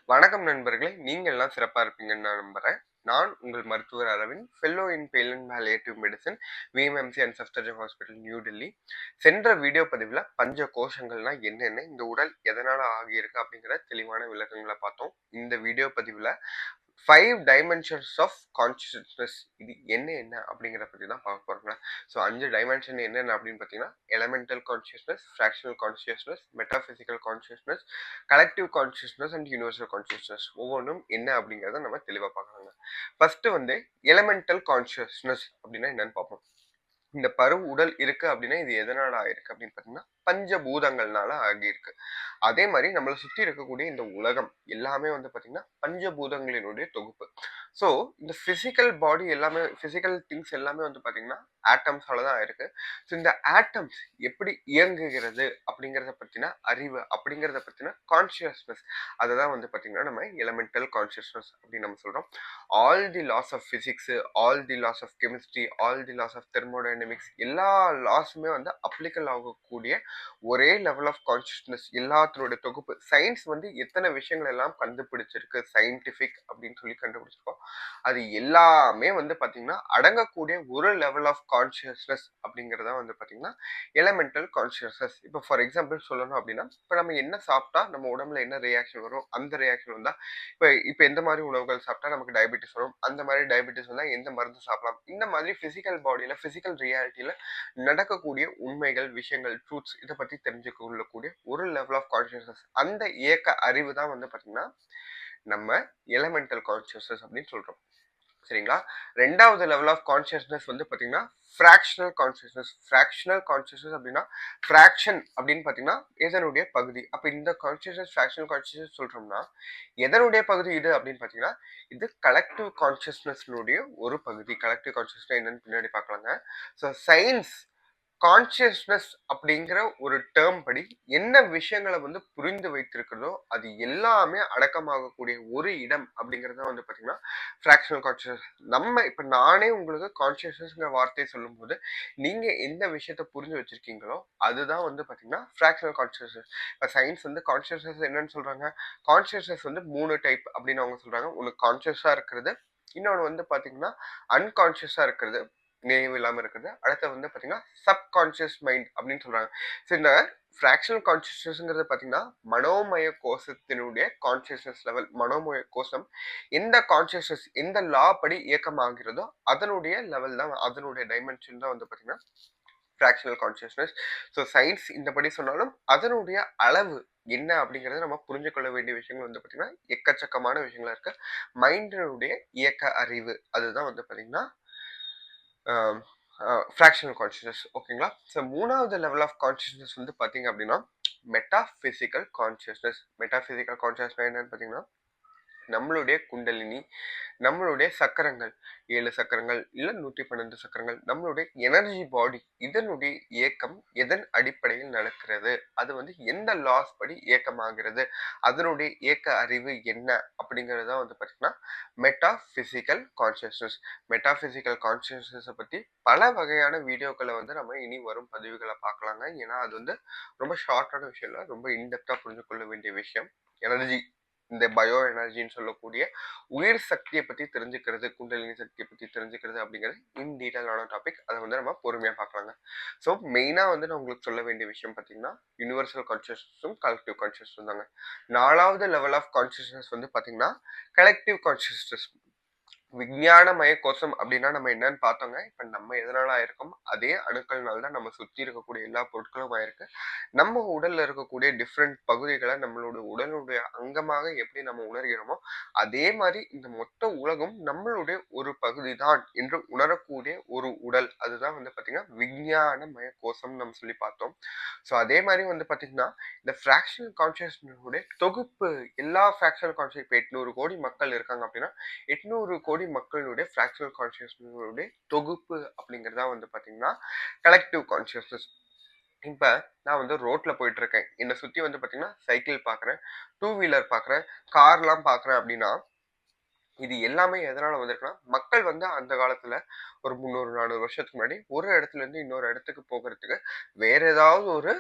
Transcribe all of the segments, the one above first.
வணக்கம் நண்பர்களே! நீங்க எல்லாம் சிறப்பா இருப்பீங்கன்னு நான் நம்புறேன். நான் உங்கள் மருத்துவர் Aravind, fellow in pain and palliative medicine, VMMC and Safdarjung hospital, new Delhi. சென்ற வீடியோ பதிவுல பஞ்ச கோஷங்கள்னா என்னென்ன, இந்த உடல் எதனால ஆகியிருக்கு அப்படிங்கிற தெளிவான விளக்கங்கள பார்த்தோம். இந்த வீடியோ பதிவுல 5 டைமென்ஷன்ஸ் ஆஃப் கான்ஷியஸ்னஸ் இது என்ன அப்படிங்கிறத பத்தி தான் பார்க்க போறோங்க. ஸோ 5 டைமென்ஷன் என்னென்ன அப்படின்னு பார்த்தீங்கன்னா, elemental consciousness, fractional consciousness, metaphysical consciousness, collective consciousness and universal consciousness. ஒவ்வொன்றும் என்ன அப்படிங்கிறத நம்ம தெளிவாக பார்க்கலாங்க. ஃபர்ஸ்ட் வந்து எலமெண்டல் கான்ஷியஸ்னஸ் அப்படின்னா என்னன்னு பார்ப்போம். இந்த பரு உடல் இருக்கு அப்படின்னா இது எதனால ஆயிருக்கு அப்படின்னு பார்த்தீங்கன்னா பஞ்சபூதங்கள்னால ஆகியிருக்கு. அதே மாதிரி நம்மளை சுத்தி இருக்கக்கூடிய இந்த உலகம் எல்லாமே வந்து பாத்தீங்கன்னா பஞ்சபூதங்களினுடைய தொகுப்பு. ஸோ இந்த பிசிக்கல் பாடி எல்லாமே, பிசிக்கல் திங்ஸ் எல்லாமே வந்து பாத்தீங்கன்னா ஆட்டம்ஸால தான் இருக்கு. ஸோ இந்த ஆட்டம்ஸ் எப்படி இயங்குகிறது அப்படிங்கிறத பத்தின அறிவு, அப்படிங்கிறத பத்தின கான்சியஸ்னஸ், அதை தான் வந்து பாத்தீங்கன்னா நம்ம எலமெண்டல் கான்சியஸ்னஸ் அப்படின்னு நம்ம சொல்றோம். All the laws of physics, all the laws of chemistry, all the laws of thermodynamics, எல்லா லாஸுமே வந்து அப்ளிகல் ஆகக்கூடிய ஒரே லெவல் ஆஃப் கான்சியஸ்னஸ், எல்லாத்தினுடைய தொகுப்பு. சயின்ஸ் வந்து எத்தனை விஷயங்கள் எல்லாம் கண்டுபிடிச்சிருக்கு, சயின்டிபிக் அப்படின்னு சொல்லி கண்டுபிடிச்சிருக்கோம், அது எல்லாமே வந்து பாத்தீங்கன்னா அடங்கக்கூடிய ஒரு லெவல் ஆஃப் கான்சியஸ்னஸ் அப்படிங்கறத வந்து பாத்தீங்கன்னா எலமெண்டல் கான்சியஸ்னஸ். இப்போ ஃபார் எக்ஸாம்பிள் சொல்லணும் அப்படின்னா, இப்போ நம்ம என்ன சாப்பிட்டா நம்ம உடம்புல என்ன ரியாக்ஷன் வரும், அந்த ரியாக்ஷன் வந்தா இப்போ எந்த மாதிரி உணவுகள் சாப்பிட்டா நமக்கு டயபெட்டிஸ் வரும், அந்த மாதிரி டயபெட்டிஸ் வந்தா எந்த மருந்து சாப்பிடலாம், இந்த மாதிரி பிசிக்கல் பாடியில, பிசிக்கல் ரியாலிட்டியில நடக்கக்கூடிய உண்மைகள், விஷயங்கள், ட்ரூத்ஸ், இதை பத்தி தெரிஞ்சுக்க கொள்ளக்கூடிய ஒரு லெவல் ஆஃப் கான்சியஸ்னஸ், அந்த இயக்க அறிவு தான் வந்து பாத்தீங்கன்னா நம்ம எலமெண்டல் கான்சியஸ்னஸ் அப்படின்னு சொல்றோம். சரிங்களா? ரெண்டாவது லெவல் ஆஃப் கான்சியஸ்னஸ் வந்து பாத்தீங்கன்னா ஃப்ராக்ஷனல் கான்சியஸ்னஸ். ஃப்ராக்ஷனல் கான்சியஸ்னஸ் அப்படின்னா, ஃப்ராக்ஷன் அப்படின்னு பாத்தீங்கன்னா எதனுடைய பகுதி. அப்ப இந்த கான்சியஸ்னஸ், ஃப்ராக்ஷனல் கான்சியஸ்னஸ் சொல்றோம்னா எதனுடைய பகுதி இது அப்படின்னு பாத்தீங்கன்னா, இது கலெக்டிவ் கான்சியஸ்னஸ்னுடைய ஒரு பகுதி. கலெக்டிவ் கான்சியஸ்னஸ் என்னன்னு பின்னாடி பார்க்கலாங்க. ஸோ சயின்ஸ் கான்சியஸ்னஸ் அப்படிங்கிற ஒரு டேர்ம் படி என்ன விஷயங்களை வந்து புரிந்து வைத்திருக்கிறதோ அது எல்லாமே அடக்கமாகக்கூடிய ஒரு இடம் அப்படிங்கறத வந்து பாத்தீங்கன்னா ஃப்ராக்ஷனல் கான்சியஸ். நம்ம இப்ப நானே உங்களுக்கு கான்சியஸ்னஸ்ங்கிற வார்த்தையை சொல்லும் போது நீங்க எந்த விஷயத்த புரிஞ்சு வச்சிருக்கீங்களோ அதுதான் வந்து பாத்தீங்கன்னா ஃப்ராக்ஷனல் கான்சியஸ்னஸ். இப்ப சயின்ஸ் வந்து கான்சியஸ்னஸ் என்னன்னு சொல்றாங்க, கான்சியஸ்னஸ் வந்து 3 டைப் அப்படின்னு அவங்க சொல்றாங்க. ஒன்னு கான்சியஸா இருக்கிறது, இன்னொன்று வந்து பாத்தீங்கன்னா அன்கான்சியஸா இருக்கிறது, நினைவு இல்லாம இருக்குது. அடுத்து வந்து பாத்தீங்கன்னா சப்கான்சியஸ் மைண்ட் அப்படின்னு சொல்றாங்க. ஸோ இந்த ஃப்ராக்ஷனல் கான்சியஸ்னஸ்ங்கிறது பாத்தீங்கன்னா மனோமய கோஷத்தினுடைய கான்சியஸ்னஸ் லெவல். மனோமய கோஷம் எந்த கான்சியஸ்னஸ், எந்த லா படி இயக்கமாகிறதோ அதனுடைய லெவல் தான், அதனுடைய டைமென்ஷன் தான் வந்து பாத்தீங்கன்னா ஃப்ராக்ஷனல் கான்சியஸ்னஸ். ஸோ சயின்ஸ் இந்த படி சொன்னாலும் அதனுடைய அளவு என்ன அப்படிங்கறத நம்ம புரிஞ்சு கொள்ள வேண்டிய விஷயங்கள் வந்து பாத்தீங்கன்னா எக்கச்சக்கமான விஷயங்களா இருக்கு. மைண்டினுடைய இயக்க அறிவு அதுதான் வந்து பாத்தீங்கன்னா ஃப்ராக்ஷனல் கான்சியஸ்னஸ். ஓகேங்களா? ஸோ மூணாவது லெவல் ஆஃப் கான்சியஸ்னஸ் வந்து பார்த்தீங்க அப்படின்னா மெட்டாபிசிக்கல் கான்சியஸ்னஸ். மெட்டாபிசிக்கல் கான்சியஸ்னஸ் என்னன்னு பார்த்தீங்கன்னா நம்மளுடைய குண்டலினி, நம்மளுடைய சக்கரங்கள், 7 சக்கரங்கள் இல்ல 112 சக்கரங்கள், நம்மளுடைய எனர்ஜி பாடி, இதனுடைய இயக்கம் எதன் அடிப்படையில் நடக்கிறது, அது வந்து எந்த லாஸ் படி இயக்கமாகிறது, அதனுடைய இயக்க அறிவு என்ன அப்படிங்கறத வந்து பாத்தீங்கன்னா மெட்டாபிசிக்கல் கான்சியஸ்னஸ். மெட்டாபிசிக்கல் கான்சியஸ்னஸ் பத்தி பல வகையான வீடியோக்களை வந்து நம்ம இனி வரும் பதிவுகளை பார்க்கலாங்க. ஏன்னா அது வந்து ரொம்ப ஷார்ட்டான விஷயம் இல்லை, ரொம்ப இன்டெப்தா புரிஞ்சு கொள்ள வேண்டிய விஷயம். எனர்ஜி, இந்த பயோ எனர்ஜின்னு சொல்லக்கூடிய உயிர் சக்தியை பத்தி தெரிஞ்சுக்கிறது, குண்டலினி சக்தியை பத்தி தெரிஞ்சுக்கிறது அப்படிங்கிறது இன் டீட்டெயிலான டாபிக். அதை வந்து நம்ம பொறுமையா பார்க்கலாங்க. ஸோ மெயினா வந்து நான் உங்களுக்கு சொல்ல வேண்டிய விஷயம் பார்த்தீங்கன்னா யூனிவர்சல் கான்சியஸ்னஸும் கலெக்டிவ் கான்சியஸ்னஸும் தாங்க. நாலாவது லெவல் ஆஃப் கான்சியஸ்னஸ் வந்து பார்த்தீங்கன்னா கலெக்டிவ் கான்சியஸ்னஸ். விஞ்ஞானமய கோஷம் அப்படின்னா நம்ம என்னன்னு பார்த்தோங்க. இப்ப நம்ம எதனால ஆயிருக்கோம், அதே அணுக்கள்னால தான் நம்ம சுத்தி இருக்கக்கூடிய எல்லா பொருட்களும் ஆயிருக்கு. நம்ம உடல்ல இருக்கக்கூடிய டிஃப்ரெண்ட் பகுதிகளை நம்மளோட உடலுடைய அங்கமாக எப்படி நம்ம உணர்கிறோமோ அதே மாதிரி இந்த மொத்த உலகம் நம்மளுடைய ஒரு பகுதி தான் என்று உணரக்கூடிய ஒரு உடல், அதுதான் வந்து பாத்தீங்கன்னா விஞ்ஞானமய கோஷம் நம்ம சொல்லி பார்த்தோம். ஸோ அதே மாதிரி வந்து பாத்தீங்கன்னா இந்த ஃப்ராக்ஷனல் கான்சியஸ்னஸோட தொகுப்பு, எல்லா ஃப்ராக்ஷனல் கான்சியஸ், இப்போ 800 கோடி மக்கள் இருக்காங்க அப்படின்னா 800 கோடி மக்களுடைய ஃப்ராக்ஷனல் கான்சியஸ்னஸோட தொகுப்பு அப்படிங்கறதா வந்து பாத்தீங்கன்னா கலெக்டிவ் கான்சியஸ்னஸ். இப்ப நான் வந்து ரோட்ல போயிட்டு இருக்கேன், என்னை சுத்தி வந்து பாத்தீங்கன்னா சைக்கிள் பாக்குறேன், 2 வீலர் பாக்குறேன், கார்லாம் பாக்குறேன் அப்படின்னா இது எல்லாமே எதனால வந்திருக்குன்னா மக்கள் வந்து அந்த காலத்துல ஒரு 300 400 வருஷத்துக்கு முன்னாடி ஒரு இடத்துல இருந்து இன்னொரு இடத்துக்கு போகிறதுக்கு வேற ஏதாவது ஒரு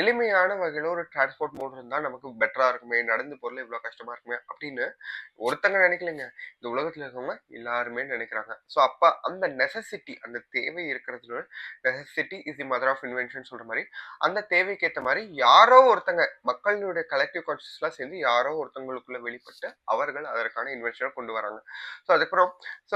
எளிமையான வகையில ஒரு டிரான்ஸ்போர்ட் மோட் இருந்தா நமக்கு பெட்டரா இருக்குமே, நடந்து போறதுல இவ்வளவு கஷ்டமா இருக்குமே அப்படின்னு ஒருத்தங்க நினைக்கலைங்க. இந்த உலகத்துல இருக்கவங்க எல்லாருமே நினைக்கிறாங்க. சோ அப்ப அந்த நெசசிட்டி, அந்த தேவை இருக்கிறதுனால necessity is the mother of invention சொல்ற மாரி, அந்த தேவைக்கு ஏத்த மாரி யாரோ ஒருத்தங்க மக்களுடைய கலெக்டிவ் கான்ஷியஸ்லாம் சேர்ந்து யாரோ ஒருத்தவங்களுக்குள்ள வெளிப்பட்டு அவர்கள் அதற்கான இன்வென்ஷனை கொண்டு வராங்க. சோ அதுக்கப்புறம்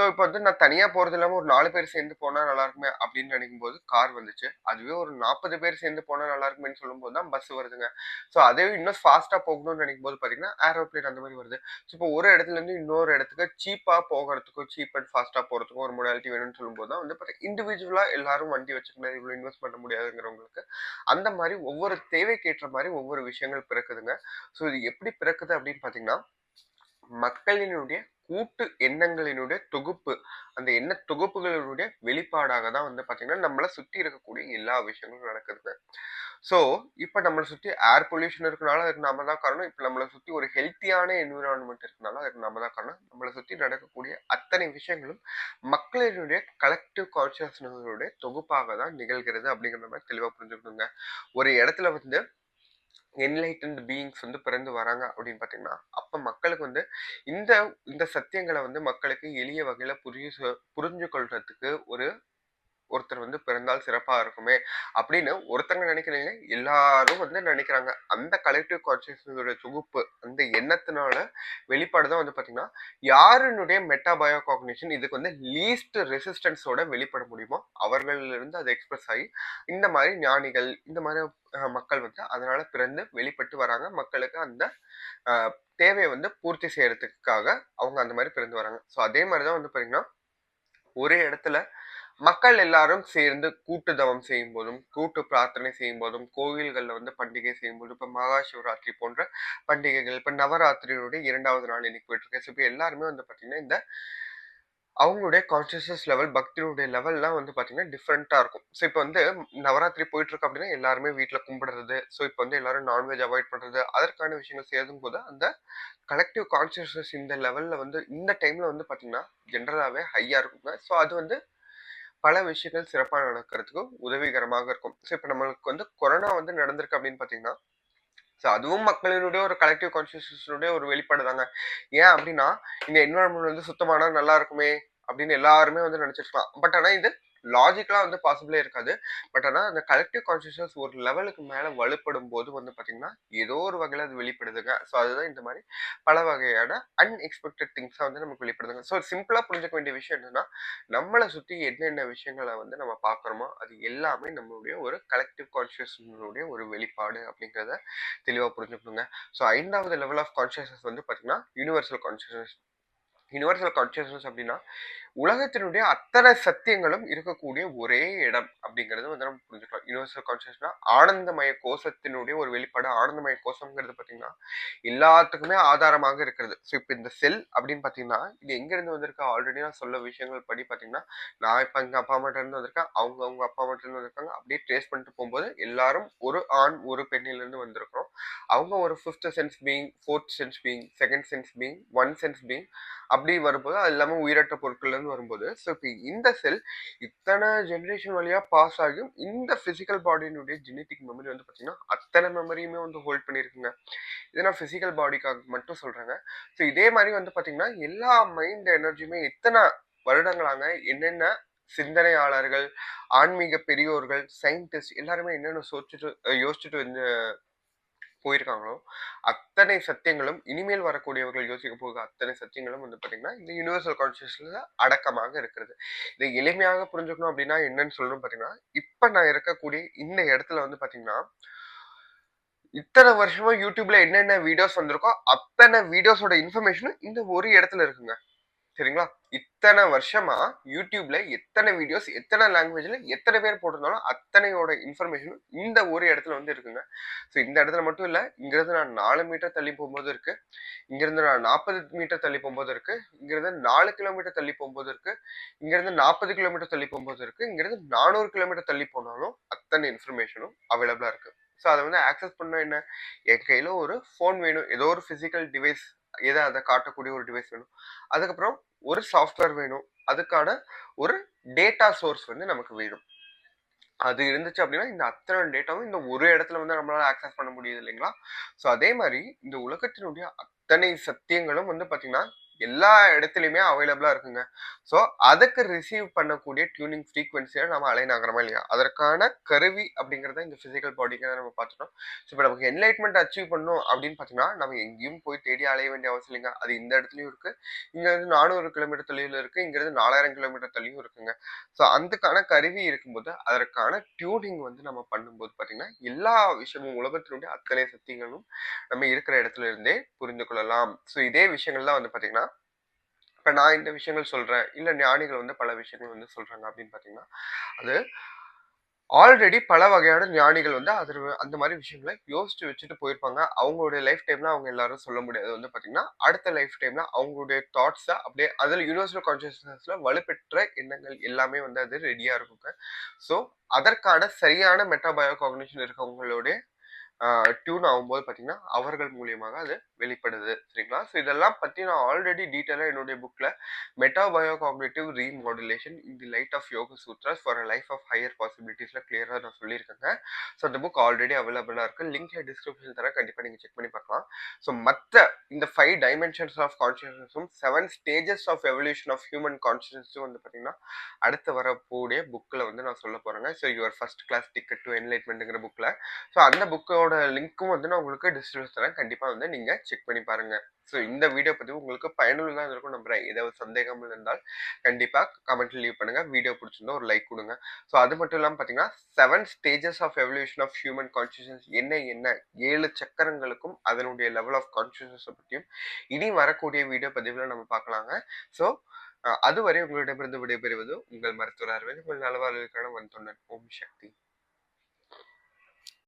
இப்ப வந்து நான் தனியா போறது இல்லாம ஒரு 4 பேர் சேர்ந்து போனா நல்லா இருக்குமே அப்படின்னு நினைக்கும் போது கார் வந்துச்சு. அதுவே ஒரு 40 பேர் சேர்ந்து போனா நல்லா இருக்குமேன்னு சொல்லும்போது தான் பஸ் வருதுங்க. அதே இன்னும் ஃபாஸ்டா போகணும்னு நினைக்கும் போது பாத்தீங்கன்னா ஏரோப்ளேன் அந்த மாதிரி வருது. இப்போ ஒரு இடத்துல இருந்து இன்னொரு இடத்துக்கு சீப்பா போகிறதுக்கும், சீப் அண்ட் ஃபாஸ்டா போறதுக்கும் ஒரு மொடாலிட்டி வேணும்னு சொல்லும்போது தான் வந்து பாத்தீங்கன்னா இண்டிவிஜுவலா எல்லாரும் வண்டி வச்சுக்கணும், இவ்வளவு இன்வெஸ்ட் பண்ண முடியாதுங்கிறவங்களுக்கு அந்த மாதிரி ஒவ்வொரு தேவைக்கு ஏற்ற மாதிரி ஒவ்வொரு விஷயங்கள் பிறக்குதுங்க. இது எப்படி பிறக்குது அப்படின்னு பாத்தீங்கன்னா, மக்களினுடைய கூட்டு எண்ணங்களினுடைய தொகுப்பு, அந்த எண்ண தொகுப்புகளினுடைய வெளிப்பாடாக தான் வந்து பாத்தீங்கன்னா நம்மள சுத்தி இருக்கக்கூடிய எல்லா விஷயங்களும் நடக்குதுங்க. இப்ப நம்மள சுத்தி ஏர் பொல்யூஷன் இருக்கனால அதுக்கு நாம தான் காரணம். இப்ப நம்மள சுத்தி ஒரு ஹெல்த்தியான என்விரான்மெண்ட் இருக்கனால அதுக்கு நாம தான் காரணம். நம்மள சுத்தி நடக்கக்கூடிய அத்தனை விஷயங்களும் மக்களினுடைய கலெக்டிவ் கான்சியஸ்னஸோட தொகுப்பாக தான் நிகழ்கிறது அப்படிங்கிற மாதிரி தெளிவா புரிஞ்சுக்கணுங்க. ஒரு இடத்துல வந்து என்லைட்டன்ட் பீயிங்ஸ் வந்து பிறந்து வராங்க அப்படின்னு பாத்தீங்கன்னா, அப்ப மக்களுக்கு வந்து இந்த இந்த சத்தியங்களை வந்து மக்களுக்கு எளிய வகையில புரிஞ்சு கொள்றதுக்கு ஒருத்தர் வந்து பிறந்தால் சிறப்பா இருக்குமே அப்படின்னு ஒருத்தங்க நினைக்கிறீங்க, எல்லாரும் வந்து நினைக்கிறாங்க. அந்த கலெக்டிவ் கான்சியஸ்னஸோட தொகுப்பு, அந்த எண்ணத்தினால வெளிப்பாடுதான் வந்து பாத்தீங்கன்னா, யாருனுடைய மெட்டாபயோ காக்னிஷன் இதுக்கு வந்து லீஸ்ட் ரெசிஸ்டன்ஸோட வெளிப்பட முடியுமோ அவர்களிலிருந்து அது எக்ஸ்பிரஸ் ஆகி இந்த மாதிரி ஞானிகள், இந்த மாதிரி மக்கள் வந்து அதனால பிறந்து வெளிப்பட்டு வராங்க. மக்களுக்கு அந்த தேவையை வந்து பூர்த்தி செய்யறதுக்காக அவங்க அந்த மாதிரி பிறந்து வராங்க. அதே மாதிரிதான் வந்து பாத்தீங்கன்னா, ஒரே இடத்துல மக்கள் எல்லாரும் சேர்ந்து கூட்டு தவம் செய்யும் போதும், கூட்டு பிரார்த்தனை செய்யும் போதும், கோவில்கள்ல வந்து பண்டிகை செய்யும் போதும், இப்ப மகா சிவராத்திரி போன்ற பண்டிகைகள், இப்ப நவராத்திரியுடைய 2வது நாள் இன்னைக்கு போயிட்டு இருக்கு. இப்ப எல்லாருமே வந்து பாத்தீங்கன்னா இந்த அவங்களுடைய கான்சியஸ்னஸ் லெவல், பக்தியுடைய லெவல்லாம் வந்து பாத்தீங்கன்னா டிஃப்ரெண்டா இருக்கும். இப்ப வந்து நவராத்திரி போயிட்டு இருக்கு அப்படின்னா எல்லாருமே வீட்டுல கும்பிடுறது, இப்ப வந்து எல்லாரும் நான்வெஜ் அவாய்ட் பண்றது, அதற்கான விஷயங்கள் செய்யும் போது அந்த கலெக்டிவ் கான்சியஸ்னஸ் இந்த லெவல்ல வந்து இந்த டைம்ல வந்து பாத்தீங்கன்னா ஜென்ரலாவே ஹையா இருக்குங்க. அது வந்து பல விஷயங்கள் சிறப்பா நடக்கிறதுக்கு உதவிகரமாக இருக்கும். இப்ப நம்மளுக்கு வந்து கொரோனா வந்து நடந்திருக்கு அப்படின்னு பாத்தீங்கன்னா, அதுவும் மக்களினுடைய ஒரு கலெக்டிவ் கான்சியஸ்னஸுடைய ஒரு வெளிப்பாடு தாங்க. ஏன் அப்படின்னா, இந்த என்விரான்மெண்ட் வந்து சுத்தமானா நல்லா இருக்குமே அப்படின்னு எல்லாருமே வந்து நினைச்சிருக்கலாம். பட் ஆனா இது லாஜிக்கலா வந்து பாசிபிளே இருக்காது. பட் ஆனா அந்த கலெக்டிவ் கான்சியஸ்னஸ் ஒரு லெவலுக்கு மேல வலுப்படும் போது வந்து பாத்தீங்கன்னா, ஏதோ ஒரு வகையில அது வெளிப்படுதுங்க. அதுதான் இந்த மாதிரி பல வகையான அன்எக்ஸ்பெக்டட் திங்ஸா வந்து நமக்கு வெளிப்படுதுங்க. சிம்பிளா புரிஞ்சுக்க வேண்டிய விஷயம் என்னன்னா, நம்மளை சுத்தி என்னென்ன விஷயங்களை வந்து நம்ம பாக்குறோமோ அது எல்லாமே நம்மளுடைய ஒரு கலெக்டிவ் கான்சியஸ்னுடைய ஒரு வெளிப்பாடு அப்படிங்கிறத தெளிவா புரிஞ்சுக்கணுங்க. 5வது லெவல் ஆஃப் கான்சியஸ்னஸ் வந்து பாத்தீங்கன்னா யுனிவர்சல் கான்சியஸ்னஸ். யுனிவர்சல் கான்சியஸ்னஸ் அப்படின்னா உலகத்தினுடைய அத்தனை சத்தியங்களும் இருக்கக்கூடிய ஒரே இடம் அப்படிங்கறது வந்து நம்ம புரிஞ்சுக்கலாம். யுனிவர்சல் கான்சியஸ்னா ஆனந்தமய கோஷத்தினுடைய ஒரு வெளிப்பாடு. ஆனந்தமய கோஷம்ங்கிறது பாத்தீங்கன்னா எல்லாத்துக்குமே ஆதாரமாக இருக்கிறது. இப்ப இந்த செல் அப்படின்னு பாத்தீங்கன்னா இது எங்க இருந்து வந்திருக்கு, ஆல்ரெடி நான் சொல்ல விஷயங்கள் படி பாத்தீங்கன்னா, நான் இப்ப எங்க அப்பா அம்மா இருந்து வந்திருக்கேன், அவங்க அப்பா அம்மா இருந்து வந்திருக்காங்க, அப்படியே ட்ரேஸ் பண்ணிட்டு போகும்போது எல்லாரும் ஒரு ஆண் ஒரு பெண்ணில இருந்து வந்திருக்கிறோம். அவங்க ஒரு 5th sense being, 4th sense being, 2nd sense being, 1 sense being அப்படி வரும்போது அது இல்லாம உயிரற்ற பொருட்கள்ல இருந்து வரும்போது இப்ப இந்த செல் இத்தனை ஜெனரேஷன் வழியா பாஸ் ஆகியும் இந்த பிசிக்கல் பாடியினுடைய ஜெனட்டிக் மெமரி வந்து பாத்தீங்கன்னா அத்தனை மெமரியுமே வந்து ஹோல்ட் பண்ணிருக்குங்க. இதை நான் பிசிக்கல் பாடிக்காக மட்டும் சொல்றேங்க. இதே மாதிரி வந்து பாத்தீங்கன்னா எல்லா மைண்ட் எனர்ஜியுமே எத்தனை வருடங்களாங்க என்னென்ன சிந்தனையாளர்கள், ஆன்மீக பெரியோர்கள், சயின்டிஸ்ட் எல்லாருமே என்னென்ன யோசிச்சுட்டு வந்து போயிருக்காங்களோ அத்தனை சத்தியங்களும் இனிமேல் வரக்கூடியவர்கள் யோசிக்க போக அத்தனை சத்தியங்களும் வந்து பாத்தீங்கன்னா இந்த யூனிவர்சல் கான்சியஸ்ல அடக்கமாக இருக்கிறது. இதை எளிமையாக புரிஞ்சுக்கணும் அப்படின்னா என்னன்னு சொல்லணும் பாத்தீங்கன்னா, இப்ப நான் இருக்கக்கூடிய இந்த இடத்துல வந்து பாத்தீங்கன்னா இத்தனை வருஷமா யூடியூப்ல என்னென்ன வீடியோஸ் வந்திருக்கோ அத்தனை வீடியோஸோட இன்ஃபர்மேஷனும் இந்த ஒரு இடத்துல இருக்குங்க. சரிங்களா? இத்தனை வருஷமா யூடியூப்ல எத்தனை வீடியோஸ், எத்தனை லாங்குவேஜ்ல எத்தனை பேர் போட்டிருந்தாலும் அத்தனையோட இன்ஃபர்மேஷனும் இந்த ஒரு இடத்துல வந்து இருக்குங்க. இந்த இடத்துல மட்டும் இல்ல, இங்கிருந்து நான் 4 மீட்டர் தள்ளி போகும்போது இருக்கு, இங்கிருந்து நான் 40 மீட்டர் தள்ளி போகும்போது இருக்கு, இங்கிருந்து 4 கிலோமீட்டர் தள்ளி போகும்போது இருக்கு, இங்கிருந்து 40 கிலோமீட்டர் தள்ளி போகும்போது இருக்கு, இங்கிருந்து 400 கிலோமீட்டர் தள்ளி போனாலும் அத்தனை இன்ஃபர்மேஷனும் அவைலபிளா இருக்கு. அதை வந்து ஆக்சஸ் பண்ண என்ன, என் கையில ஒரு போன் வேணும், ஏதோ ஒரு பிசிக்கல் டிவைஸ், ஏதோ அதை காட்டக்கூடிய ஒரு டிவைஸ் வேணும், அதுக்கப்புறம் ஒரு சாஃப்ட்வேர் வேணும், அதுக்கான ஒரு டேட்டா சோர்ஸ் வந்து நமக்கு வேணும். அது இருந்துச்சு அப்படின்னா, இந்த அத்தன டேட்டாவும் இந்த ஒரு இடத்துல வந்து நம்மளால ஆக்சஸ் பண்ண முடியுது இல்லைங்களா? ஸோ அதே மாரி இந்த உலகத்தினுடைய அத்தனை சத்தியங்களும் வந்து பார்த்தீங்கன்னா, எல்லா இடத்துலயுமே அவைலபிளா இருக்குங்க. ஸோ அதுக்கு ரிசீவ் பண்ணக்கூடிய டியூனிங் ஃப்ரீக்வென்சிய நம்ம அலைநகரமா இல்லையா? அதற்கான கருவி அப்படிங்கிறத இந்த பிசிக்கல் பாடிக்கு நம்ம பார்த்துட்டோம். ஸோ இப்ப நமக்கு என்லைட்மென்ட் அச்சீவ் பண்ணணும் அப்படின்னு பார்த்தீங்கன்னா, நம்ம எங்கேயும் போய் தேடி அலைய வேண்டிய அவசியம் இல்லைங்க. அது இந்த இடத்துலயும் இருக்கு. இங்க இருந்து 400 கிலோமீட்டர் தொலைவில இருக்கு. இங்க இருந்து 4000 கிலோமீட்டர் தள்ளியும் இருக்குங்க. ஸோ அதுக்கான கருவி இருக்கும்போது, அதற்கான டியூனிங் வந்து நம்ம பண்ணும்போது பார்த்தீங்கன்னா, எல்லா விஷயமும் உலகத்தினுடைய அத்தனை சக்திகளும் நம்ம இருக்கிற இடத்துல இருந்தே புரிந்து கொள்ளலாம். ஸோ இதே விஷயங்கள் தான் வந்து பார்த்தீங்கன்னா, இப்ப நான் இந்த விஷயங்கள் சொல்றேன். இல்ல ஞானிகள் வந்து பல விஷயங்கள் வந்து சொல்றாங்க அப்படின்னு பார்த்தீங்கன்னா, அது ஆல்ரெடி பல வகையான ஞானிகள் வந்து அந்த மாரி விஷயங்கள யோசிச்சு வச்சுட்டு போயிருப்பாங்க. அவங்களுடைய லைஃப் டைம்ல அவங்க எல்லாரும் சொல்ல முடியாது வந்து பார்த்தீங்கன்னா, அடுத்த லைஃப் டைம்ல அவங்களுடைய தாட்ஸ அப்படியே அதில யுனிவர்சல் கான்ஷியஸ்னஸ்ல வலுப்பெற்ற எண்ணங்கள் எல்லாமே வந்து அது ரெடியா இருக்குங்க. ஸோ அதற்கான சரியான மெட்டா பயோ காக்னிஷன் இருக்கவங்களுடைய டியூன் ஆகும்போது பார்த்தீங்கன்னா, அவர்கள் மூலியமாக அது வெளிப்படுது. சரிங்களா? ஸோ இதெல்லாம் பத்தி நான் ஆல்ரெடி டீட்டெயிலா என்னுடைய புக்ல meta bio cognitive remodulation in the light of Yoga Sutras for a life of higher பாசிபிலிட்டீஸ்ல கிளியரா நான் சொல்லியிருக்கேங்க. ஸோ அந்த புக் ஆல்ரெடி அவைலபிளா இருக்கு. லிங்க்ல டிஸ்கிரிப்ஷன் தரேன். கண்டிப்பா நீங்க செக் பண்ணி பார்க்கலாம். ஸோ மத்த இந்த 5 டைமென்ஷன்ஸ் ஆஃப் கான்ஷியஸ்னஸும் 7 stages of evolution of human கான்ஷியஸ்னஸும் வந்து பார்த்தீங்கன்னா, அடுத்து வரக்கூடிய புக்ல வந்து நான் சொல்ல போறேங்க. So your first class ticket to என்லைட்மென்ட்ங்கிற புக்ல. ஸோ அந்த புக்கோட லிங்க்கும் வந்து நான் உங்களுக்கு டிஸ்கிரிப்ஷன் தரேன். கண்டிப்பா வந்து நீங்க செக் பண்ணி பாருங்க. ஸோ இந்த வீடியோ பதிவு உங்களுக்கு பயனுள்ளதா இருக்கும் நம்புறேன். ஏதாவது சந்தேகம் இருந்தால் கண்டிப்பா கமெண்ட்ல லீவ் பண்ணுங்க. வீடியோ பிடிச்சிருந்தா ஒரு லைக் குடுங்க. ஸோ அது மட்டும் இல்லாம பார்த்தீங்கன்னா, 7 stages of evolution of human consciousness என்ன 7 சக்கரங்களுக்கும் அதனுடைய லெவல் ஆஃப் கான்ஷியஸ்னஸ் பத்தியும் இனி வரக்கூடிய வீடியோ பதிவுல நம்ம பார்க்கலாங்க. ஸோ அதுவரை உங்களிடமிருந்து விடைபெறுவது உங்கள் மருத்துவர் அரவிந்த். உங்கள் நலவாழ்வுக்கான வன் தொண்டன். ஓம் சக்தி.